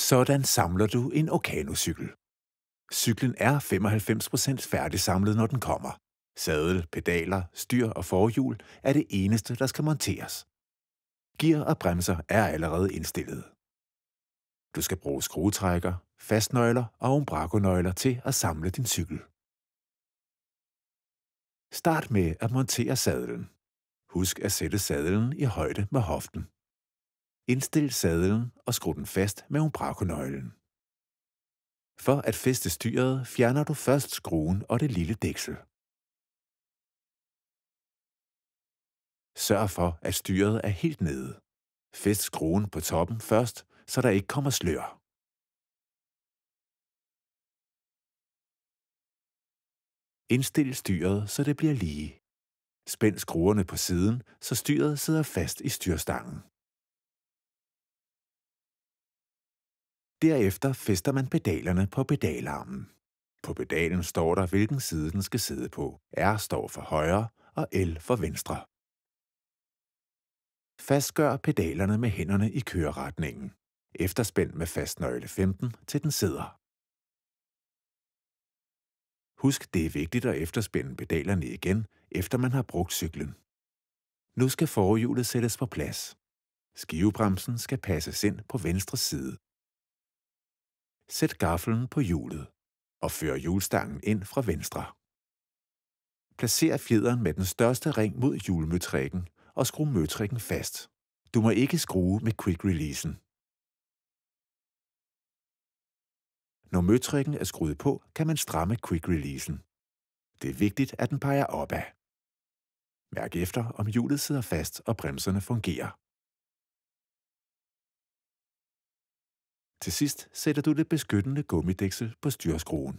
Sådan samler du en Ocano-cykel. Cyklen er 95% færdigsamlet, når den kommer. Sadel, pedaler, styr og forhjul er det eneste, der skal monteres. Gear og bremser er allerede indstillet. Du skal bruge skruetrækker, fastnøgler og umbraco-nøgler til at samle din cykel. Start med at montere sadlen. Husk at sætte sadlen i højde med hoften. Indstil sadlen og skru den fast med umbraco-nøglen. For at fæste styret fjerner du først skruen og det lille dæksel. Sørg for, at styret er helt nede. Fæst skruen på toppen først, så der ikke kommer slør. Indstil styret, så det bliver lige. Spænd skruerne på siden, så styret sidder fast i styrstangen. Derefter fæster man pedalerne på pedalarmen. På pedalen står der, hvilken side den skal sidde på. R står for højre og L for venstre. Fastgør pedalerne med hænderne i køreretningen. Efterspænd med fastnøgle 15, til den sidder. Husk, det er vigtigt at efterspænde pedalerne igen, efter man har brugt cyklen. Nu skal forhjulet sættes på plads. Skivebremsen skal passes ind på venstre side. Sæt gaflen på hjulet og før hjulstangen ind fra venstre. Placer fjederen med den største ring mod hjulmøtrikken og skru møtrikken fast. Du må ikke skrue med quick-releasen. Når møtrikken er skruet på, kan man stramme quick-releasen. Det er vigtigt, at den peger opad. Mærk efter, om hjulet sidder fast og bremserne fungerer. Til sidst sætter du det beskyttende gummidæksel på styrskruen.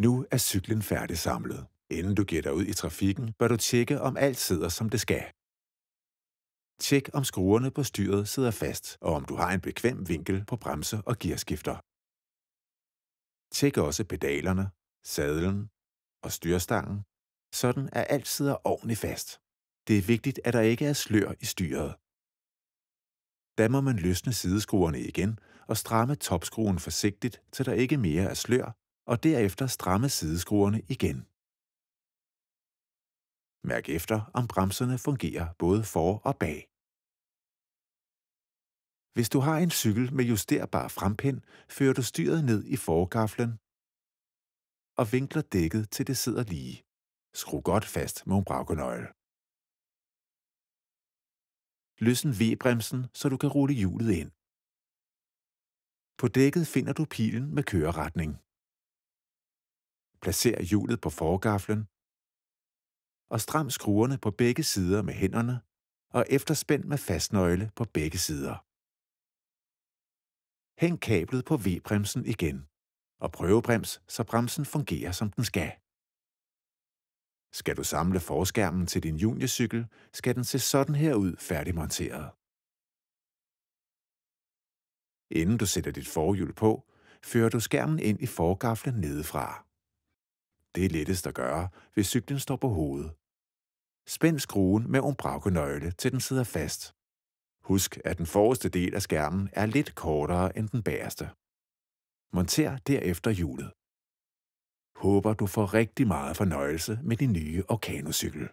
Nu er cyklen færdigsamlet. Inden du giver dig ud i trafikken, bør du tjekke, om alt sidder, som det skal. Tjek, om skruerne på styret sidder fast, og om du har en bekvem vinkel på bremse og gearskifter. Tjek også pedalerne, sadlen og styrstangen, sådan at alt sidder ordentligt fast. Det er vigtigt, at der ikke er slør i styret. Da må man løsne sideskruerne igen og stramme topskruen forsigtigt, til der ikke mere er slør, og derefter stramme sideskruerne igen. Mærk efter, om bremserne fungerer både for og bag. Hvis du har en cykel med justerbar frempind, fører du styret ned i forgaflen og vinkler dækket, til det sidder lige. Skru godt fast med umbraco-nøgle. Løsn V-bremsen, så du kan rulle hjulet ind. På dækket finder du pilen med køreretning. Placer hjulet på forgaflen og stram skruerne på begge sider med hænderne og efterspænd med fastnøgle på begge sider. Hæng kablet på V-bremsen igen og prøvebrems, så bremsen fungerer, som den skal. Skal du samle forskærmen til din juniorcykel, skal den se sådan her ud færdigmonteret. Inden du sætter dit forhjul på, fører du skærmen ind i forgaflen nedefra. Det er lettest at gøre, hvis cyklen står på hovedet. Spænd skruen med umbraco-nøgle, til den sidder fast. Husk, at den forreste del af skærmen er lidt kortere end den bagerste. Monter derefter hjulet. Håber, du får rigtig meget fornøjelse med din nye Ocano-cykel.